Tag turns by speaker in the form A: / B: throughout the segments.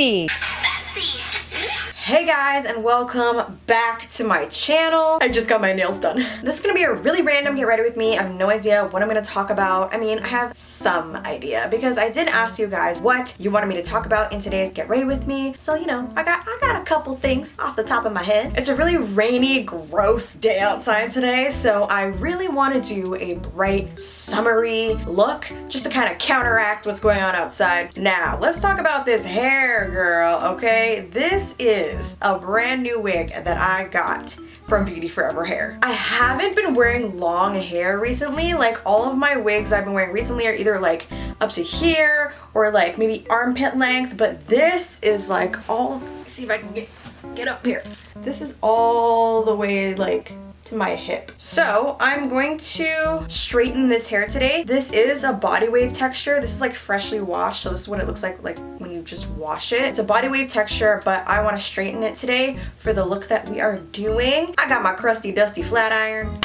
A: fancy. Hey guys, and welcome back to my channel. I just got my nails done. This is gonna be a really random get ready with me. I have no idea what I'm gonna talk about. I mean, I have some idea because I did ask you guys what you wanted me to talk about in today's get ready with me. So, you know, I got a couple things off the top of my head. It's a really rainy, gross day outside today, so I really want to do a bright, summery look just to kind of counteract what's going on outside. Now, let's talk about this hair, girl, okay? This is a brand new wig that I got from Beauty Forever Hair. I haven't been wearing long hair recently. Like, all of my wigs I've been wearing recently are either like up to here or like maybe armpit length, but this is like all, let's see if I can get up here. This is all the way like to my hip. So I'm going to straighten this hair today. This is a body wave texture. This is like freshly washed, so this is what it looks like when you just wash it. It's a body wave texture, but I want to straighten it today for the look that we are doing. I got my crusty dusty flat iron.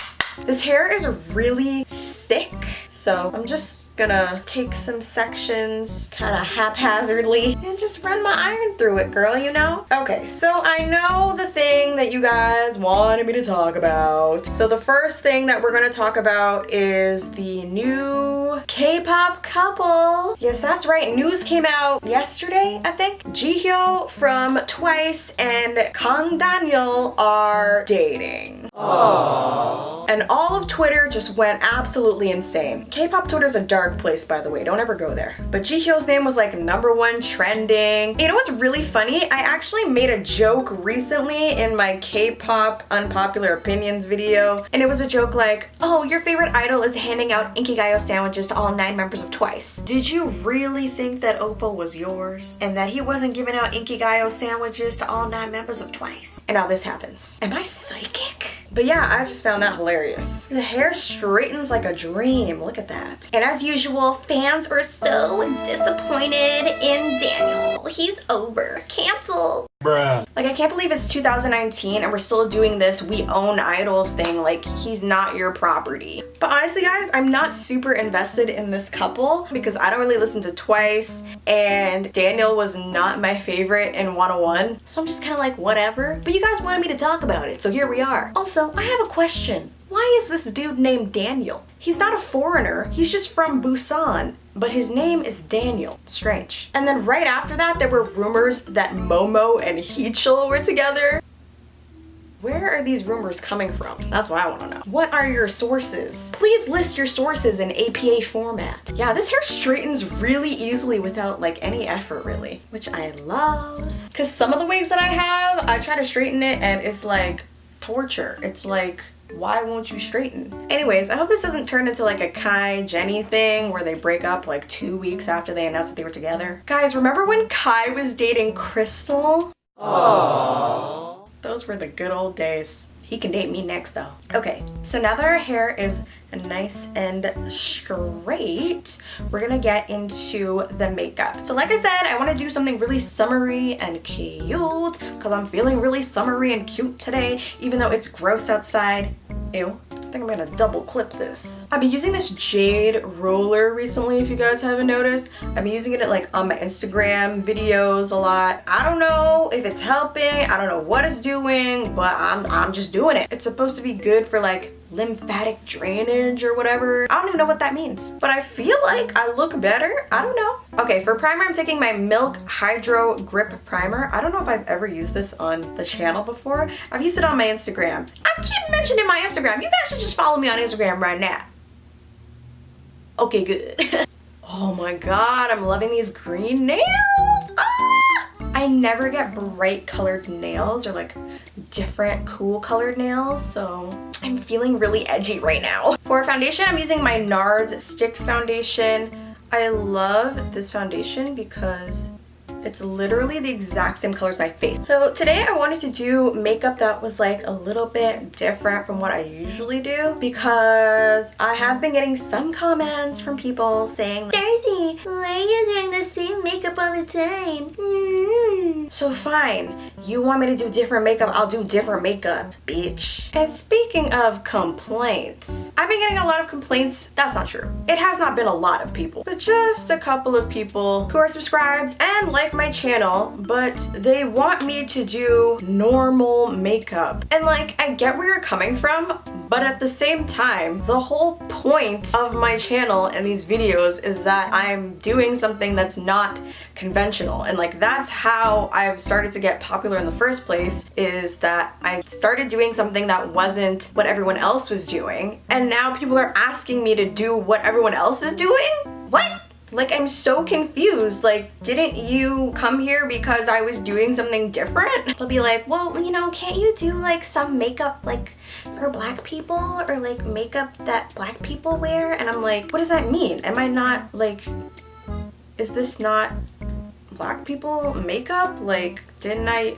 A: This hair is really thick, so I'm just gonna take some sections kind of haphazardly and just run my iron through it, girl, you know? Okay, so I know the thing that you guys wanted me to talk about. So the first thing that we're gonna talk about is the new K-pop couple. Yes, that's right, news came out yesterday, I think. Jihyo from Twice and Kang Daniel are dating. Aww. And all of Twitter just went absolutely insane. K-pop Twitter's a dark place, by the way, don't ever go there. But Jihyo's name was like #1 trending. You know what's really funny? I actually made a joke recently in my K-pop unpopular opinions video, and it was a joke like, oh, your favorite idol is handing out Inkigayo sandwiches to all 9 members of Twice. Did you really think that Oppa was yours? And that he wasn't giving out Inkigayo sandwiches to all 9 members of Twice? And now this happens. Am I psychic? But yeah, I just found that hilarious. The hair straightens like a dream. Look at that. And as usual, fans are so disappointed in Daniel. He's over. Cancel. Bruh. Like, I can't believe it's 2019 and we're still doing this we own idols thing. Like, he's not your property. But honestly, guys, I'm not super invested in this couple because I don't really listen to Twice, and Daniel was not my favorite in 101. So I'm just kind of like, whatever. But you guys wanted me to talk about it, so here we are. Also, I have a question. Why is this dude named Daniel? He's not a foreigner. He's just from Busan. But his name is Daniel. Strange. And then right after that, there were rumors that Momo and Heechul were together. Where are these rumors coming from? That's what I want to know. What are your sources? Please list your sources in APA format. Yeah, this hair straightens really easily without like any effort really, which I love. Because some of the wigs that I have, I try to straighten it and it's like torture. It's like, why won't you straighten? Anyways, I hope this doesn't turn into like a Kai Jenny thing where they break up like 2 weeks after they announced that they were together. Guys, remember when Kai was dating Crystal? Aww. Those were the good old days. He can date me next though. Okay, so now that our hair is nice and straight, we're gonna get into the makeup. So like I said, I want to do something really summery and cute because I'm feeling really summery and cute today, even though it's gross outside. Ew. I think I'm gonna double clip this. I've been using this jade roller recently, if you guys haven't noticed. I've been using it like on my Instagram videos a lot. I don't know if it's helping, I don't know what it's doing, but I'm just doing it. It's supposed to be good for like lymphatic drainage or whatever. I don't even know what that means, but I feel like I look better. I don't know. Okay, for primer, I'm taking my Milk Hydro Grip Primer. I don't know if I've ever used this on the channel before. I've used it on my Instagram. I keep mentioning my Instagram. You guys should just follow me on Instagram right now. Okay, good. Oh my god, I'm loving these green nails. Ah! I never get bright colored nails or like different cool colored nails, so I'm feeling really edgy right now. For foundation, I'm using my NARS Stick Foundation. I love this foundation because it's literally the exact same color as my face. So today I wanted to do makeup that was like a little bit different from what I usually do because I have been getting some comments from people saying, Darcei, why are you doing the same makeup all the time? So fine, you want me to do different makeup, I'll do different makeup, bitch. And speaking of complaints, I've been getting a lot of complaints. That's not true. It has not been a lot of people, but just a couple of people who are subscribed and like my channel, but they want me to do normal makeup. And like, I get where you're coming from, but at the same time, the whole point of my channel and these videos is that I'm doing something that's not conventional. And like, that's how I've started to get popular in the first place, is that I started doing something that wasn't what everyone else was doing. And now people are asking me to do what everyone else is doing? What? Like, I'm so confused. Like, didn't you come here because I was doing something different? They'll be like, well, you know, can't you do like some makeup like for black people, or like makeup that black people wear? And I'm like, what does that mean? Am I not like, is this not black people makeup? Like, didn't I,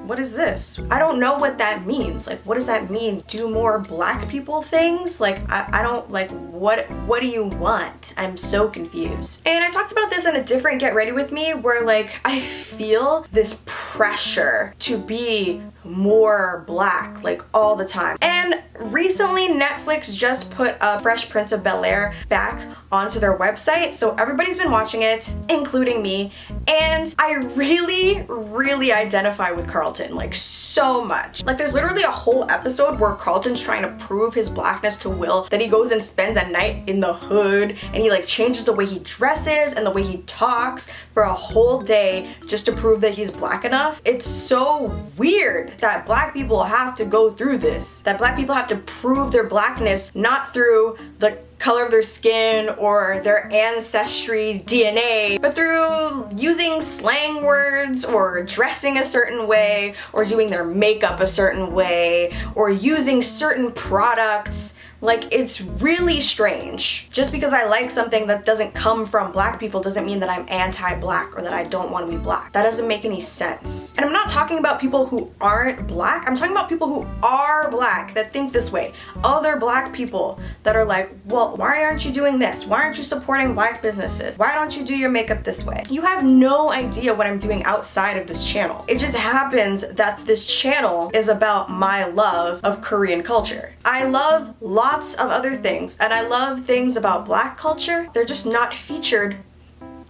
A: what is this? I don't know what that means. Like, what does that mean? Do more black people things? Like, I don't, like, what do you want? I'm so confused. And I talked about this in a different Get Ready With Me, where like, I feel this pressure to be more black, like all the time. And recently Netflix just put a Fresh Prince of Bel-Air back onto their website, so everybody's been watching it, including me, and I really identify with Carlton, like so much. Like, there's literally a whole episode where Carlton's trying to prove his blackness to Will, that he goes and spends a night in the hood, and he like changes the way he dresses and the way he talks for a whole day just to prove that he's black enough. It's so weird that black people have to go through this, that black people have to prove their blackness not through the color of their skin or their ancestry DNA, but through using slang words or dressing a certain way or doing their makeup a certain way or using certain products. Like, it's really strange. Just because I like something that doesn't come from black people doesn't mean that I'm anti-black or that I don't want to be black. That doesn't make any sense. And I'm not talking about people who aren't black. I'm talking about people who are black that think this way. Other black people that are like, well, why aren't you doing this? Why aren't you supporting black businesses? Why don't you do your makeup this way? You have no idea what I'm doing outside of this channel. It just happens that this channel is about my love of Korean culture. I love lots of other things, and I love things about black culture. They're just not featured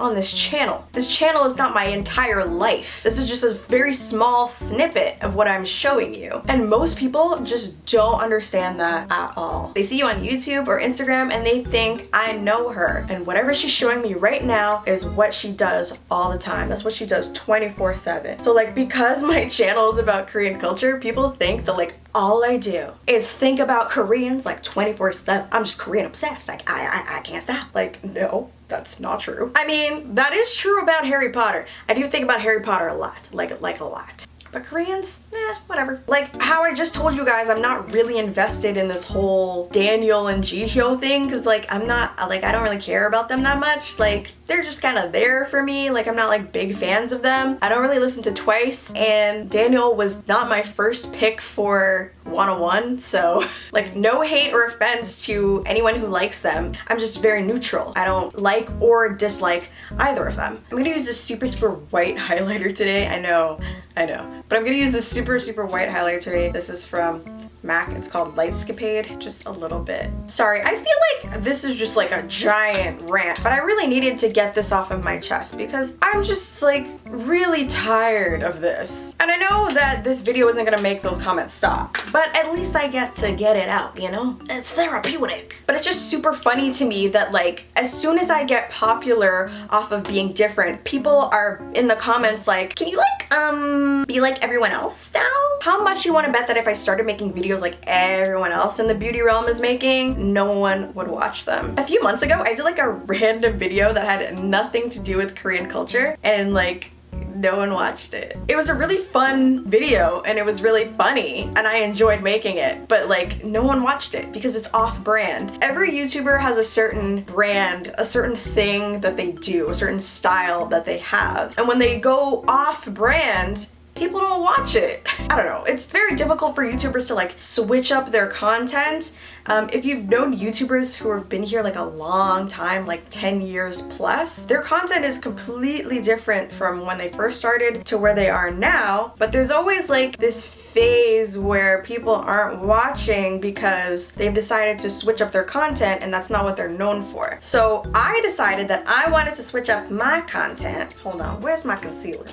A: on this channel. This channel is not my entire life. This is just a very small snippet of what I'm showing you. And most people just don't understand that at all. They see you on YouTube or Instagram and they think I know her. And whatever she's showing me right now is what she does all the time. That's what she does 24/7. So like, because my channel is about Korean culture, people think that like all I do is think about Koreans like 24/7. I'm just Korean obsessed. Like I can't stop. Like, no. That's not true. I mean, that is true about Harry Potter. I do think about Harry Potter a lot, like a lot. But Koreans, whatever. Like how I just told you guys, I'm not really invested in this whole Daniel and Jihyo thing, because like I don't really care about them that much. Like, they're just kind of there for me. Like, I'm not like big fans of them. I don't really listen to Twice, and Daniel was not my first pick for 101, so like, no hate or offense to anyone who likes them. I'm just very neutral. I don't like or dislike either of them. I'm gonna use this super white highlighter today. I know. But I'm gonna use this super white highlighter today. This is from MAC. It's called Lightscapade. Just a little bit. Sorry, I feel like this is just like a giant rant, but I really needed to get this off of my chest because I'm just like really tired of this. And I know that this video isn't gonna make those comments stop, but at least I get to get it out, you know? It's therapeutic. But it's just super funny to me that like, as soon as I get popular off of being different, people are in the comments like, can you like, be like everyone else now? How much you wanna bet that if I started making videos like everyone else in the beauty realm is making, no one would watch them? A few months ago, I did like a random video that had nothing to do with Korean culture, and like, no one watched it. It was a really fun video and it was really funny and I enjoyed making it, but like, no one watched it because it's off-brand. Every YouTuber has a certain brand, a certain thing that they do, a certain style that they have. And when they go off-brand, people don't watch it. I don't know. It's very difficult for YouTubers to like switch up their content. If you've known YouTubers who have been here like a long time, like 10 years plus, their content is completely different from when they first started to where they are now. But there's always like this phase where people aren't watching because they've decided to switch up their content and that's not what they're known for. So I decided that I wanted to switch up my content. Hold on, where's my concealer?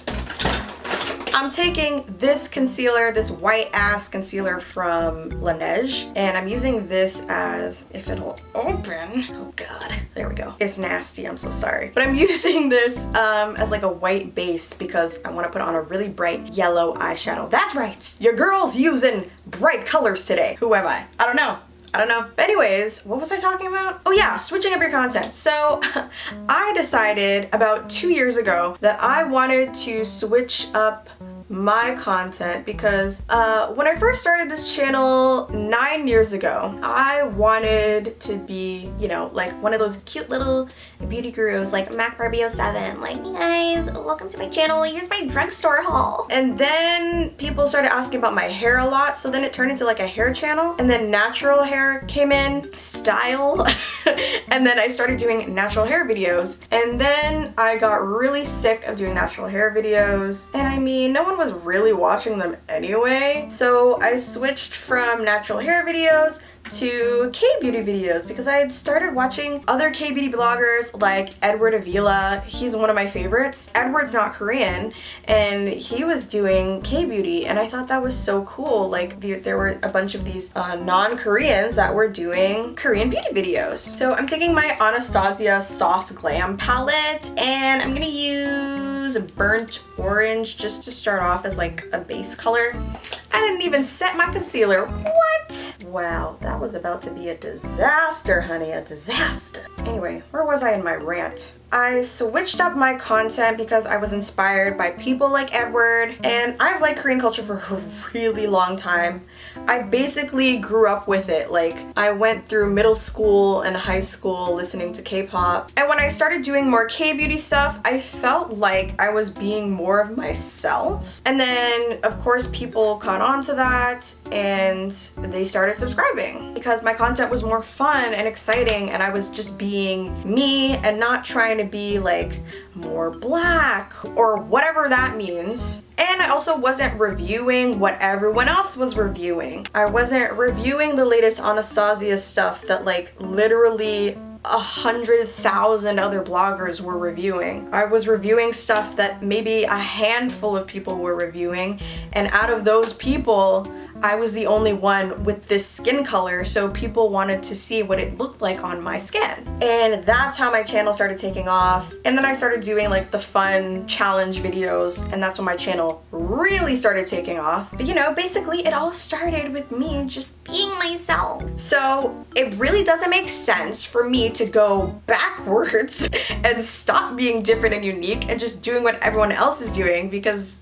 A: I'm taking this concealer, this white ass concealer from Laneige, and I'm using this as, if it'll open, oh god, there we go. It's nasty, I'm so sorry. But I'm using this as like a white base because I want to put on a really bright yellow eyeshadow. That's right, your girl's using bright colors today. Who am I? I don't know. But anyways, what was I talking about? Oh yeah, switching up your content. So I decided about 2 years ago that I wanted to switch up my content because when I first started this channel 9 years ago, I wanted to be, you know, like one of those cute little beauty gurus like MacBarbie07, like, hey guys, welcome to my channel, here's my drugstore haul. And then people started asking about my hair a lot, so then it turned into like a hair channel, and then natural hair came in, style, and then I started doing natural hair videos, and then I got really sick of doing natural hair videos, and I mean, no one was really watching them anyway, so I switched from natural hair videos to K-beauty videos because I had started watching other K-beauty bloggers like Edward Avila. He's one of my favorites. Edward's not Korean and he was doing K-beauty and I thought that was so cool. Like there were a bunch of these non-Koreans that were doing Korean beauty videos. So I'm taking my Anastasia Soft Glam palette and I'm gonna use burnt orange just to start off as like a base color. I didn't even set my concealer. What? Wow, that was about to be a disaster, honey, a disaster. Anyway, where was I in my rant? I switched up my content because I was inspired by people like Edward, and I've liked Korean culture for a really long time. I basically grew up with it. Like, I went through middle school and high school listening to K-pop, and when I started doing more K-beauty stuff, I felt like I was being more of myself. And then, of course, people caught on to that, and they started subscribing because my content was more fun and exciting, and I was just being me and not trying to be like more black or whatever that means. And I also wasn't reviewing what everyone else was reviewing. I wasn't reviewing the latest Anastasia stuff that like literally 100,000 other bloggers were reviewing. I was reviewing stuff that maybe a handful of people were reviewing, and out of those people, I was the only one with this skin color, so people wanted to see what it looked like on my skin. And that's how my channel started taking off. And then I started doing like the fun challenge videos, and that's when my channel really started taking off. But you know, basically it all started with me just being myself. So it really doesn't make sense for me to go backwards and stop being different and unique and just doing what everyone else is doing, because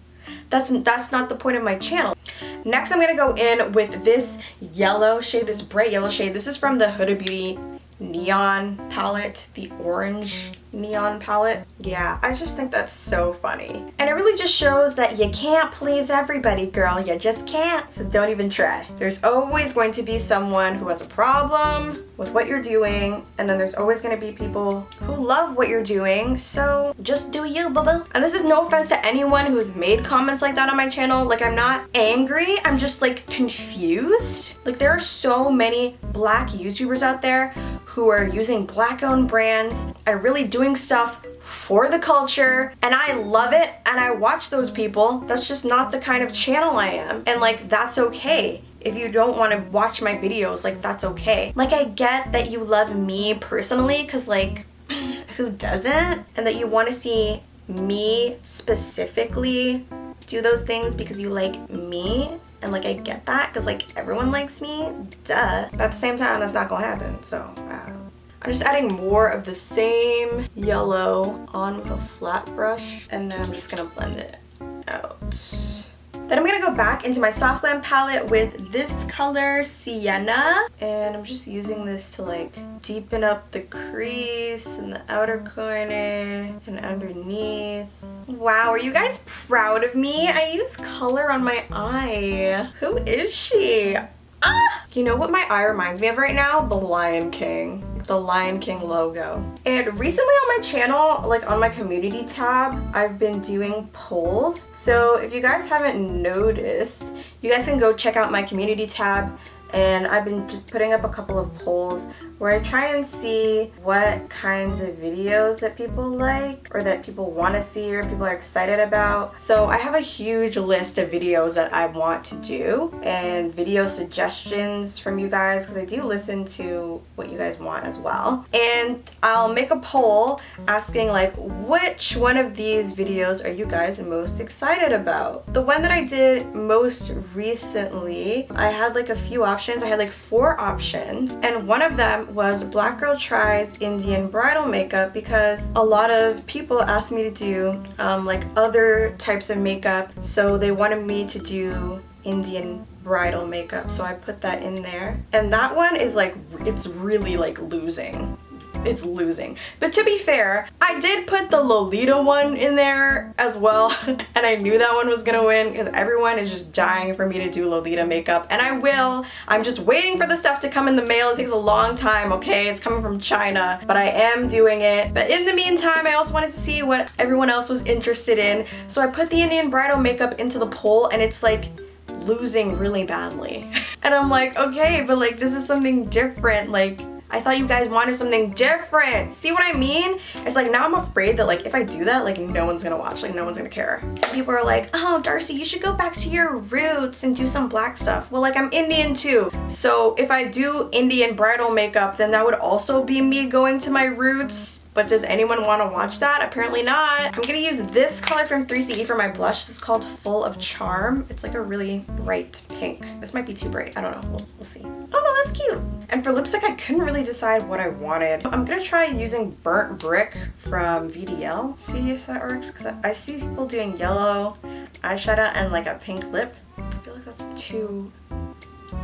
A: that's not the point of my channel. Next, I'm gonna go in with this yellow shade, this bright yellow shade. This is from the Huda Beauty Neon palette, the orange neon palette. Yeah, I just think that's so funny. And it really just shows that you can't please everybody, girl. You just can't, so don't even try. There's always going to be someone who has a problem with what you're doing, and then there's always going to be people who love what you're doing, so just do you, boo-boo. And this is no offense to anyone who's made comments like that on my channel. Like, I'm not angry, I'm just like confused. Like, there are so many black YouTubers out there who are using black-owned brands and really doing stuff for the culture, and I love it and I watch those people. That's just not the kind of channel I am, and like, that's okay. If you don't want to watch my videos, like, that's okay. Like, I get that you love me personally, because like, who doesn't? And that you want to see me specifically do those things because you like me. And like, I get that, because like, everyone likes me, duh. But at the same time, that's not gonna happen, so I don't know. I'm just adding more of the same yellow on with a flat brush, and then I'm just gonna blend it out. Then I'm gonna go back into my Soft Glam palette with this color, Sienna. And I'm just using this to like deepen up the crease in the outer corner and underneath. Wow, are you guys proud of me? I use color on my eye. Who is she? Ah! You know what my eye reminds me of right now? The Lion King. The Lion King logo. And recently on my channel, like on my community tab, I've been doing polls. So if you guys haven't noticed, you guys can go check out my community tab, and I've been just putting up a couple of polls where I try and see what kinds of videos that people like or that people want to see or people are excited about. So I have a huge list of videos that I want to do and video suggestions from you guys, because I do listen to what you guys want as well. And I'll make a poll asking like, which one of these videos are you guys most excited about? The one that I did most recently, I had like a few options. I had like 4 options, and one of them was Black Girl Tries Indian Bridal Makeup, because a lot of people asked me to do like other types of makeup, so they wanted me to do Indian bridal makeup, so I put that in there. And that one is like, it's really like losing. It's losing. But to be fair, I did put the Lolita one in there as well, and I knew that one was gonna win because everyone is just dying for me to do Lolita makeup, and I will. I'm just waiting for the stuff to come in the mail. It takes a long time, okay? It's coming from China, but I am doing it. But in the meantime, I also wanted to see what everyone else was interested in, so I put the Indian bridal makeup into the poll, and it's like losing really badly. And I'm like, okay, but like this is something different. Like, I thought you guys wanted something different. See what I mean? It's like now I'm afraid that like if I do that, like no one's gonna watch, like no one's gonna care. People are like, oh, Darcei, you should go back to your roots and do some black stuff. Well, like I'm Indian too. So if I do Indian bridal makeup, then that would also be me going to my roots. But does anyone want to watch that? Apparently not. I'm gonna use this color from 3CE for my blush. It's called Full of Charm. It's like a really bright pink. This might be too bright. I don't know. We'll see. Oh no, that's cute. And for lipstick, I couldn't really decide what I wanted. I'm gonna try using Burnt Brick from VDL. See if that works, because I see people doing yellow eyeshadow and like a pink lip. I feel like that's too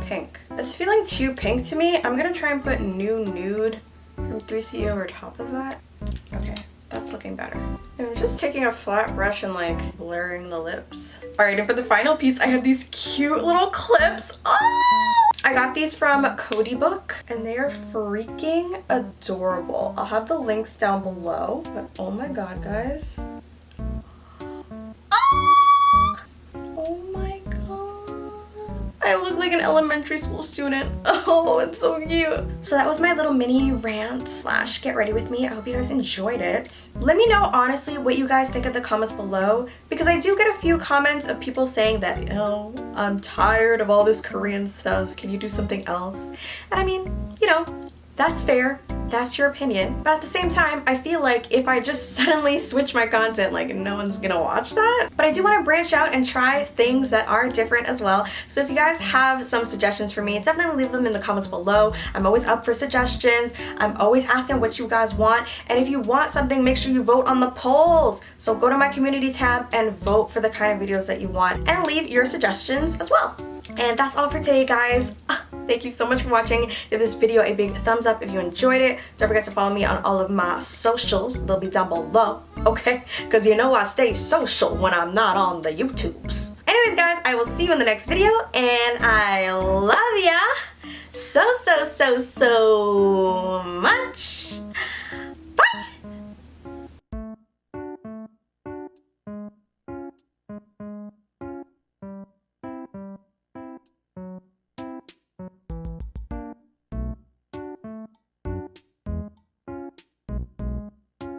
A: pink. It's feeling too pink to me. I'm gonna try and put New Nude from 3CE over top of that. Okay, that's looking better. And I'm just taking a flat brush and like blurring the lips. All right, and for the final piece, I have these cute little clips. Oh! I got these from CODIBOOK, and they are freaking adorable. I'll have the links down below, but oh my god, guys. Oh my god. I look like an elementary school student. Oh, it's so cute. So that was my little mini rant slash get ready with me. I hope you guys enjoyed it. Let me know honestly what you guys think in the comments below, because I do get a few comments of people saying that, oh, I'm tired of all this Korean stuff. Can you do something else? And I mean, you know, that's fair. That's your opinion. But at the same time, I feel like if I just suddenly switch my content, like no one's gonna watch that. But I do want to branch out and try things that are different as well. So if you guys have some suggestions for me, definitely leave them in the comments below. I'm always up for suggestions. I'm always asking what you guys want. And if you want something, make sure you vote on the polls. So go to my community tab and vote for the kind of videos that you want and leave your suggestions as well. And that's all for today, guys. Thank you so much for watching. Give this video a big thumbs up if you enjoyed it. Don't forget to follow me on all of my socials. They'll be down below, okay? Because you know I stay social when I'm not on the YouTubes. Anyways, guys, I will see you in the next video, and I love ya so much.